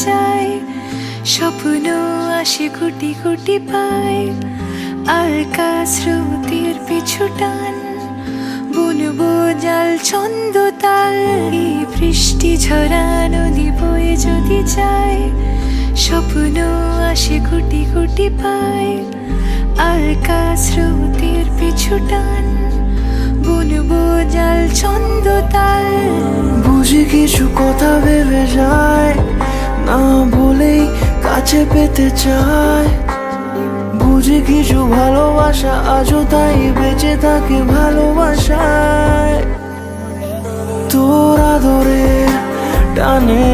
যায়, স্বপ্ন আসে কোটি কোটি পায়, আলকা স্রোতের পিছু টান, বুনবো জাল ছন্দ তাল। এই বৃষ্টি ঝরা নদী বয়ে যদি যায়, স্বপ্ন আসে কোটি কোটি পায়, আলকা স্রোতের পিছু টান, বুনবো জাল ছন্দ তাল। বুঝি কিছু কথা ভেবে যায়, না বলেই কাছে পেতে চায়। বুঝি কিছু ভালোবাসা আজও তাই বেঁচে থাকে ভালোবাসায়। তোর আদরে টানে